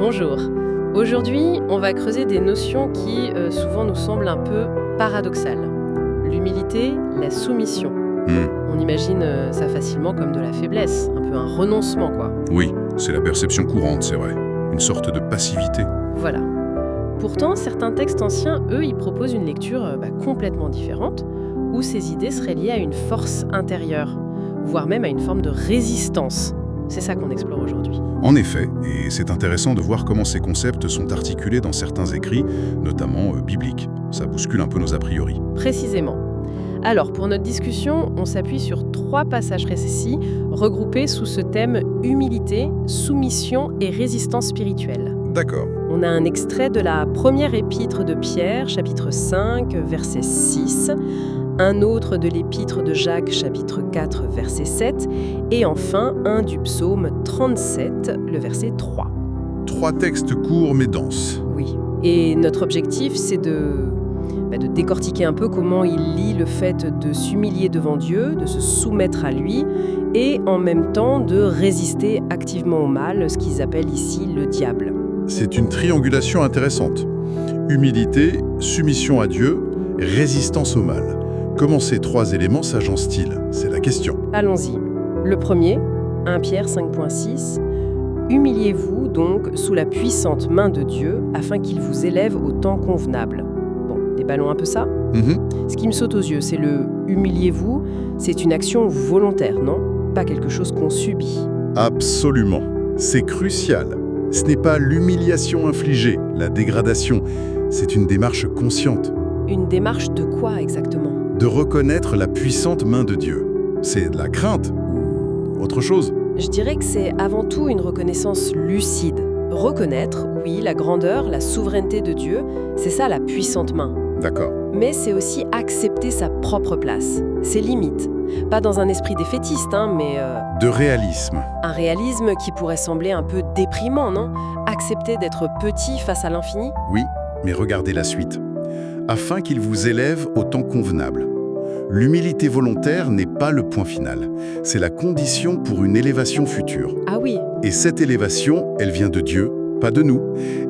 Bonjour. Aujourd'hui, on va creuser des notions qui souvent nous semblent un peu paradoxales. L'humilité, la soumission. On imagine ça facilement comme de la faiblesse, un peu un renoncement, quoi. Oui, c'est la perception courante, c'est vrai. Une sorte de passivité. Voilà. Pourtant, certains textes anciens, eux, ils proposent une lecture complètement différente, où ces idées seraient liées à une force intérieure, voire même à une forme de résistance. C'est ça qu'on explore aujourd'hui. En effet, et c'est intéressant de voir comment ces concepts sont articulés dans certains écrits, notamment bibliques. Ça bouscule un peu nos a priori. Précisément. Alors, pour notre discussion, on s'appuie sur 3 passages précis, regroupés sous ce thème humilité, soumission et résistance spirituelle. D'accord. On a un extrait de la première épître de Pierre, chapitre 5, verset 6, un autre de l'épître de Jacques, chapitre 4, verset 7, et enfin un du psaume 37, le verset 3. 3 textes courts mais denses. Oui. Et notre objectif, c'est de décortiquer un peu comment il lie le fait de s'humilier devant Dieu, de se soumettre à lui, et en même temps de résister activement au mal, ce qu'ils appellent ici le diable. C'est une triangulation intéressante. Humilité, soumission à Dieu, résistance au mal. Comment ces 3 éléments s'agencent-ils? C'est la question. Allons-y. Le premier, 1 Pierre 5.6, « Humiliez-vous donc sous la puissante main de Dieu, afin qu'il vous élève au temps convenable. » Bon, déballons un peu ça. Ce qui me saute aux yeux, c'est le « humiliez-vous », c'est une action volontaire, non? Pas quelque chose qu'on subit. Absolument. C'est crucial. Ce n'est pas l'humiliation infligée, la dégradation. C'est une démarche consciente. Une démarche de quoi exactement? De reconnaître la puissante main de Dieu. C'est de la crainte ou autre chose? Je dirais que c'est avant tout une reconnaissance lucide. Reconnaître, oui, la grandeur, la souveraineté de Dieu, c'est ça la puissante main. D'accord. Mais c'est aussi accepter sa propre place, ses limites. Pas dans un esprit défaitiste, mais De réalisme. un réalisme qui pourrait sembler un peu déprimant, non? Accepter d'être petit face à l'infini? Oui, mais regardez la suite. Afin qu'il vous élève au temps convenable. L'humilité volontaire n'est pas le point final. C'est la condition pour une élévation future. Ah oui, Et cette élévation, elle vient de Dieu, pas de nous,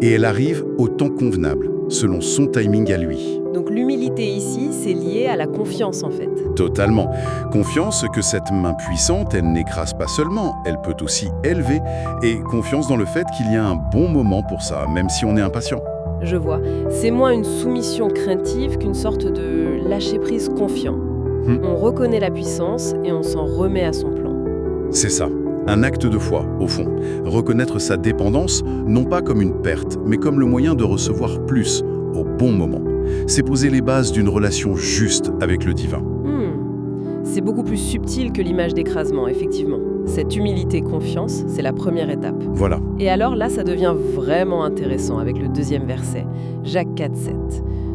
et elle arrive au temps convenable, selon son timing à lui. donc l'humilité ici, c'est lié à la confiance en fait. Totalement. Confiance que cette main puissante, elle n'écrase pas seulement, elle peut aussi élever, et confiance dans le fait qu'il y a un bon moment pour ça, même si on est impatient. Je vois. C'est moins une soumission craintive qu'une sorte de lâcher-prise confiant. On reconnaît la puissance et on s'en remet à son plan. C'est ça, un acte de foi, au fond. Reconnaître sa dépendance, non pas comme une perte, mais comme le moyen de recevoir plus, au bon moment. C'est poser les bases d'une relation juste avec le divin. C'est beaucoup plus subtil que l'image d'écrasement, effectivement. Cette humilité-confiance, c'est la première étape. Voilà. Et alors là, ça devient vraiment intéressant avec le 2e verset, Jacques 4, 7.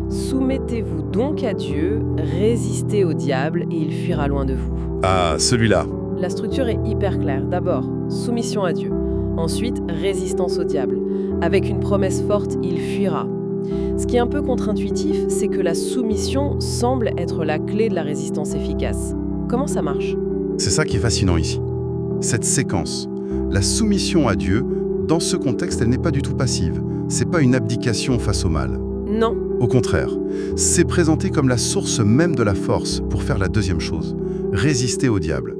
« Soumettez-vous donc à Dieu, résistez au diable et il fuira loin de vous. » Ah, celui-là. La structure est hyper claire. D'abord, soumission à Dieu. Ensuite, résistance au diable. Avec une promesse forte, il fuira. Ce qui est un peu contre-intuitif, c'est que la soumission semble être la clé de la résistance efficace. Comment ça marche? C'est ça qui est fascinant ici. Cette séquence, la soumission à Dieu, dans ce contexte, elle n'est pas du tout passive. C'est pas une abdication face au mal. Non. Au contraire, c'est présenté comme la source même de la force pour faire la deuxième chose, résister au diable.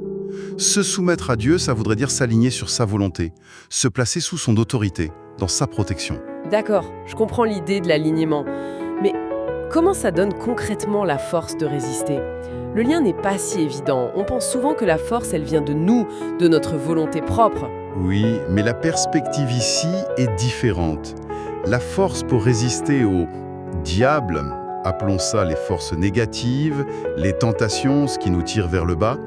Se soumettre à Dieu, ça voudrait dire s'aligner sur sa volonté, se placer sous son autorité, dans sa protection. D'accord, je comprends l'idée de l'alignement. Mais comment ça donne concrètement la force de résister? Le lien n'est pas si évident. On pense souvent que la force, elle vient de nous, de notre volonté propre. Oui, mais la perspective ici est différente. La force pour résister au diable, appelons ça les forces négatives, les tentations, ce qui nous tire vers le bas,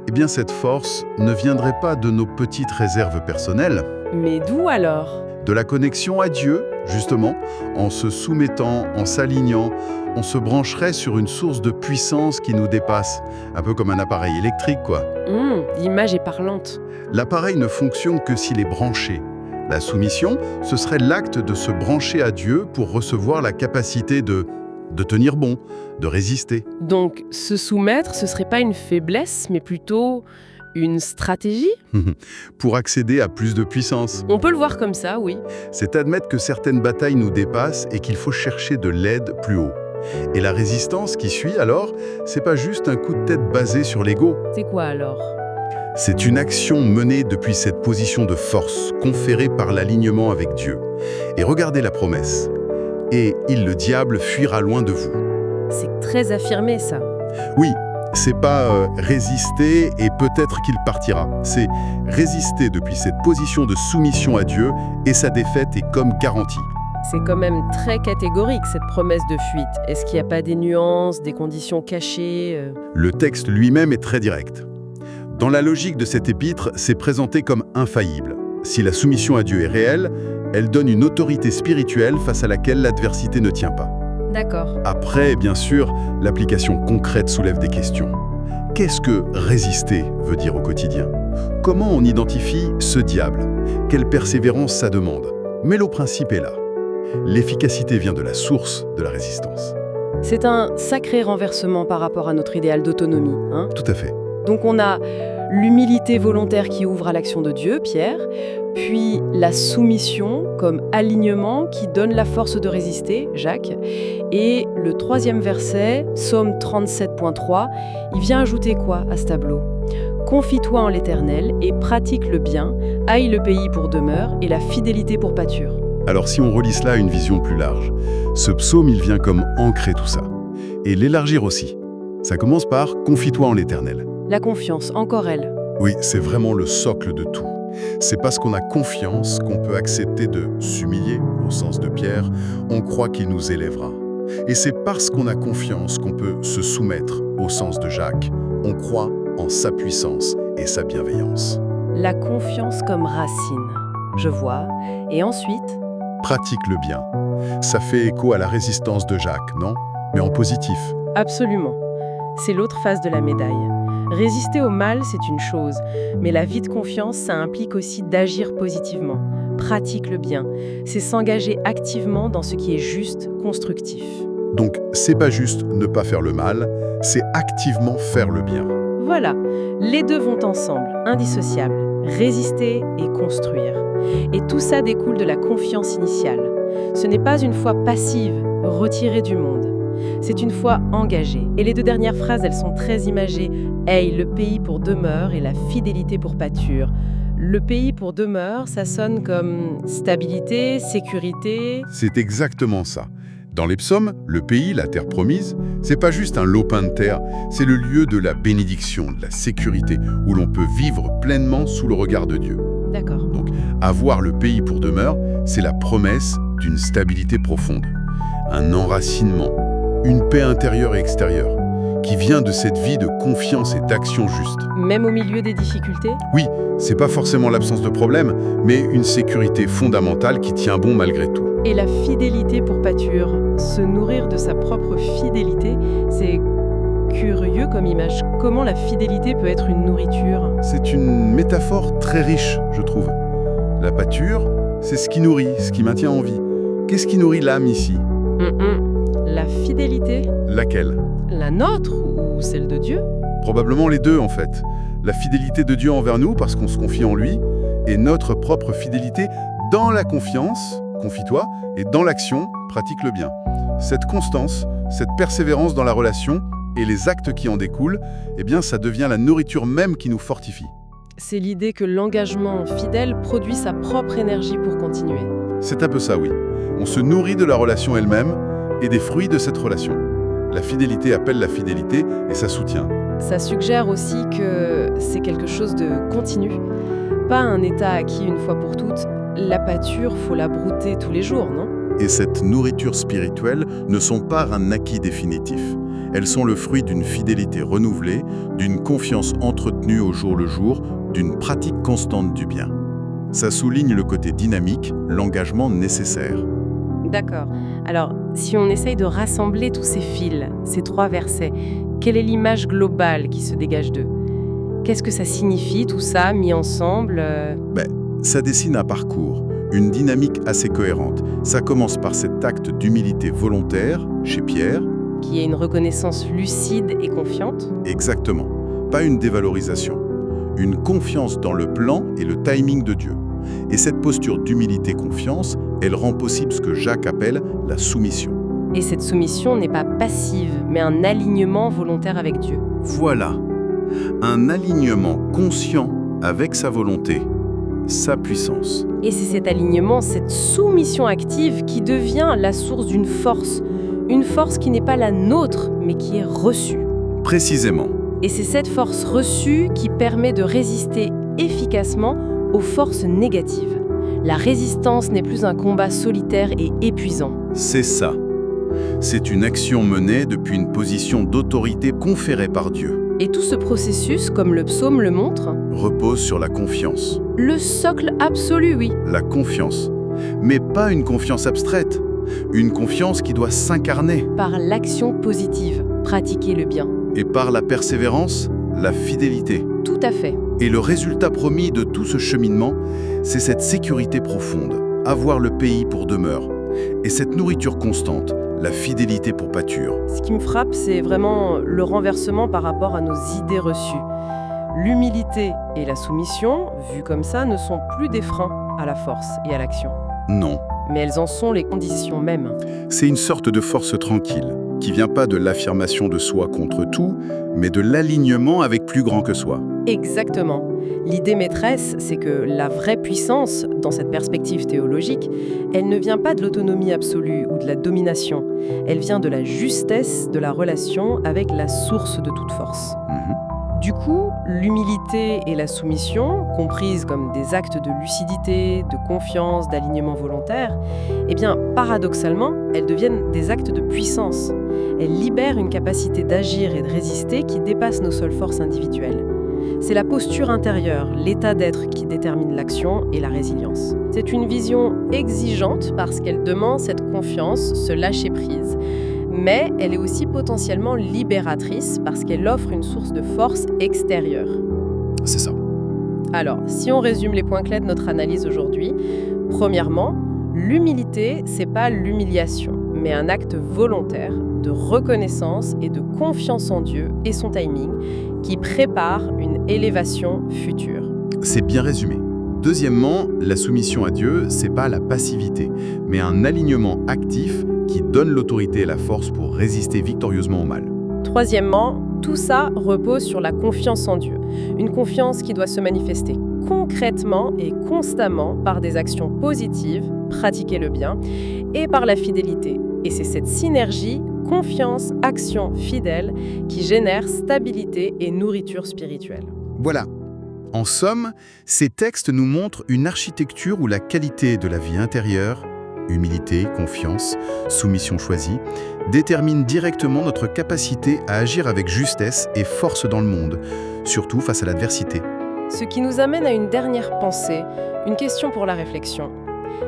eh bien cette force ne viendrait pas de nos petites réserves personnelles. Mais d'où alors? De la connexion à Dieu, justement, en se soumettant, en s'alignant, on se brancherait sur une source de puissance qui nous dépasse, un peu comme un appareil électrique, quoi. L'image est parlante. L'appareil ne fonctionne que s'il est branché. La soumission, ce serait l'acte de se brancher à Dieu pour recevoir la capacité de tenir bon, de résister. Donc, se soumettre, ce serait pas une faiblesse, mais plutôt Une stratégie? Pour accéder à plus de puissance. On peut le voir comme ça, oui. C'est admettre que certaines batailles nous dépassent et qu'il faut chercher de l'aide plus haut. Et la résistance qui suit alors, c'est pas juste un coup de tête basé sur l'ego. C'est quoi alors? C'est une action menée depuis cette position de force conférée par l'alignement avec Dieu. Et regardez la promesse. « Et il, le diable, fuira loin de vous ». C'est très affirmé, ça. Oui, c'est pas résister et peut-être qu'il partira. C'est résister depuis cette position de soumission à Dieu et sa défaite est comme garantie. C'est quand même très catégorique, cette promesse de fuite. Est-ce qu'il n'y a pas des nuances, des conditions cachées Le texte lui-même est très direct. Dans la logique de cet épître, c'est présenté comme infaillible. Si la soumission à Dieu est réelle, elle donne une autorité spirituelle face à laquelle l'adversité ne tient pas. D'accord. Après, bien sûr, l'application concrète soulève des questions. Qu'est-ce que résister veut dire au quotidien? Comment on identifie ce diable? Quelle persévérance ça demande? Mais le principe est là. L'efficacité vient de la source de la résistance. C'est un sacré renversement par rapport à notre idéal d'autonomie, hein? Tout à fait. Donc on a l'humilité volontaire qui ouvre à l'action de Dieu, Pierre, puis la soumission comme alignement qui donne la force de résister, Jacques, et le 3e verset, Psaume 37.3, il vient ajouter quoi à ce tableau? Confie-toi en l'Éternel et pratique le bien, aille le pays pour demeure et la fidélité pour pâture. Alors si on relie cela à une vision plus large, ce psaume il vient comme ancrer tout ça, et l'élargir aussi. Ça commence par « confie-toi en l'Éternel ». La confiance, encore elle. Oui, c'est vraiment le socle de tout. C'est parce qu'on a confiance qu'on peut accepter de s'humilier, au sens de Pierre, on croit qu'il nous élèvera. Et c'est parce qu'on a confiance qu'on peut se soumettre, au sens de Jacques, on croit en sa puissance et sa bienveillance. La confiance comme racine, je vois. Et ensuite? Pratique le bien. Ça fait écho à la résistance de Jacques, non? Mais en positif. Absolument. C'est l'autre face de la médaille. Résister au mal, c'est une chose, mais la vie de confiance, ça implique aussi d'agir positivement. Pratique le bien. C'est s'engager activement dans ce qui est juste, constructif. Donc, c'est pas juste ne pas faire le mal, c'est activement faire le bien. Voilà, les deux vont ensemble, indissociables. Résister et construire. Et tout ça découle de la confiance initiale. Ce n'est pas une foi passive, retirée du monde. C'est une foi engagée. Et les deux dernières phrases, elles sont très imagées. « Aie le pays pour demeure et la fidélité pour pâture ». Le pays pour demeure, ça sonne comme stabilité, sécurité. C'est exactement ça. Dans les psaumes, le pays, la terre promise, c'est pas juste un lopin de terre, c'est le lieu de la bénédiction, de la sécurité, où l'on peut vivre pleinement sous le regard de Dieu. D'accord. Donc, avoir le pays pour demeure, c'est la promesse d'une stabilité profonde, un enracinement, une paix intérieure et extérieure, qui vient de cette vie de confiance et d'action juste. Même au milieu des difficultés? Oui, c'est pas forcément l'absence de problème, mais une sécurité fondamentale qui tient bon malgré tout. Et la fidélité pour pâture, se nourrir de sa propre fidélité, c'est curieux comme image. Comment la fidélité peut être une nourriture? C'est une métaphore très riche, je trouve. La pâture, c'est ce qui nourrit, ce qui maintient en vie. Qu'est-ce qui nourrit l'âme ici? La fidélité? Laquelle? La nôtre ou celle de Dieu? Probablement les deux, en fait. La fidélité de Dieu envers nous, parce qu'on se confie en lui, et notre propre fidélité dans la confiance, confie-toi, et dans l'action, pratique le bien. Cette constance, cette persévérance dans la relation, et les actes qui en découlent, eh bien, ça devient la nourriture même qui nous fortifie. C'est l'idée que l'engagement fidèle produit sa propre énergie pour continuer. C'est un peu ça, oui. On se nourrit de la relation elle-même et des fruits de cette relation. La fidélité appelle la fidélité et ça soutient. Ça suggère aussi que c'est quelque chose de continu, pas un état acquis une fois pour toutes. La pâture, faut la brouter tous les jours, non? Et cette nourriture spirituelle ne sont pas un acquis définitif. Elles sont le fruit d'une fidélité renouvelée, d'une confiance entretenue au jour le jour, d'une pratique constante du bien. Ça souligne le côté dynamique, l'engagement nécessaire. D'accord. Alors, si on essaye de rassembler tous ces fils, ces 3 versets, quelle est l'image globale qui se dégage d'eux? Qu'est-ce que ça signifie, tout ça, mis ensemble? Ça dessine un parcours, une dynamique assez cohérente. Ça commence par cet acte d'humilité volontaire, chez Pierre. Qui est une reconnaissance lucide et confiante? Exactement. Pas une dévalorisation. une confiance dans le plan et le timing de Dieu. Et cette posture d'humilité-confiance, elle rend possible ce que Jacques appelle la soumission. Et cette soumission n'est pas passive, mais un alignement volontaire avec Dieu. Voilà, un alignement conscient avec sa volonté, sa puissance. Et c'est cet alignement, cette soumission active qui devient la source d'une force. Une force qui n'est pas la nôtre, mais qui est reçue. Précisément. Et c'est cette force reçue qui permet de résister efficacement aux forces négatives. La résistance n'est plus un combat solitaire et épuisant. C'est ça. C'est une action menée depuis une position d'autorité conférée par Dieu. Et tout ce processus, comme le psaume le montre, Repose sur la confiance. le socle absolu, oui. La confiance. Mais pas une confiance abstraite. Une confiance qui doit s'incarner. Par l'action positive, pratiquer le bien. Et par la persévérance, la fidélité. Tout à fait. Et le résultat promis de tout ce cheminement, c'est cette sécurité profonde, avoir le pays pour demeure. Et cette nourriture constante, la fidélité pour pâture. Ce qui me frappe, c'est vraiment le renversement par rapport à nos idées reçues. L'humilité et la soumission, vues comme ça, ne sont plus des freins à la force et à l'action. Non, Mais elles en sont les conditions mêmes. c'est une sorte de force tranquille, qui vient pas de l'affirmation de soi contre tout, mais de l'alignement avec plus grand que soi. Exactement. L'idée maîtresse, c'est que la vraie puissance, dans cette perspective théologique, elle ne vient pas de l'autonomie absolue ou de la domination. Elle vient de la justesse de la relation avec la source de toute force. Du coup, l'humilité et la soumission, comprises comme des actes de lucidité, de confiance, d'alignement volontaire, eh bien, paradoxalement, elles deviennent des actes de puissance. Elles libèrent une capacité d'agir et de résister qui dépasse nos seules forces individuelles. C'est la posture intérieure, l'état d'être qui détermine l'action et la résilience. C'est une vision exigeante parce qu'elle demande cette confiance, ce lâcher-prise. Mais elle est aussi potentiellement libératrice parce qu'elle offre une source de force extérieure. C'est ça. Alors, si on résume les points clés de notre analyse aujourd'hui, premièrement, l'humilité, c'est pas l'humiliation, mais un acte volontaire de reconnaissance et de confiance en Dieu et son timing qui prépare une élévation future. C'est bien résumé. Deuxièmement, la soumission à Dieu, c'est pas la passivité, mais un alignement actif qui donne l'autorité et la force pour résister victorieusement au mal. Troisièmement, tout ça repose sur la confiance en Dieu. Une confiance qui doit se manifester concrètement et constamment par des actions positives, pratiquer le bien, et par la fidélité. Et c'est cette synergie, confiance, action, fidèle, qui génère stabilité et nourriture spirituelle. Voilà. En somme, ces textes nous montrent une architecture où la qualité de la vie intérieure, humilité, confiance, soumission choisie, détermine directement notre capacité à agir avec justesse et force dans le monde, surtout face à l'adversité. Ce qui nous amène à une dernière pensée, une question pour la réflexion.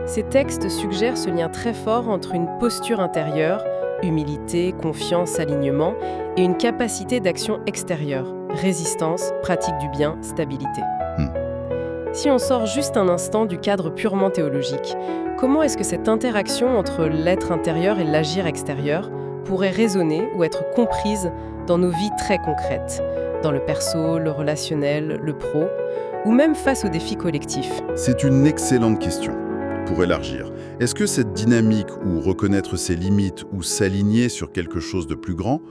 Ces textes suggèrent ce lien très fort entre une posture intérieure, humilité, confiance, alignement, et une capacité d'action extérieure, résistance, pratique du bien, stabilité. Si on sort juste un instant du cadre purement théologique, comment est-ce que cette interaction entre l'être intérieur et l'agir extérieur pourrait résonner ou être comprise dans nos vies très concrètes, dans le perso, le relationnel, le pro, ou même face aux défis collectifs? C'est une excellente question. Pour élargir, est-ce que cette dynamique où reconnaître ses limites ou s'aligner sur quelque chose de plus grand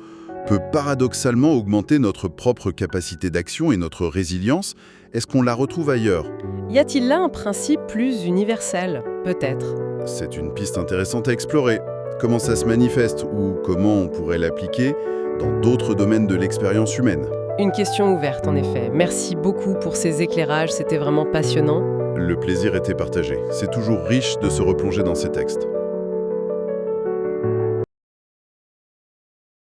peut paradoxalement augmenter notre propre capacité d'action et notre résilience? Est-ce qu'on la retrouve ailleurs? Y a-t-il là un principe plus universel? Peut-être. C'est une piste intéressante à explorer. Comment ça se manifeste ou comment on pourrait l'appliquer dans d'autres domaines de l'expérience humaine? Une question ouverte, en effet. Merci beaucoup pour ces éclairages, c'était vraiment passionnant. Le plaisir était partagé. C'est toujours riche de se replonger dans ces textes.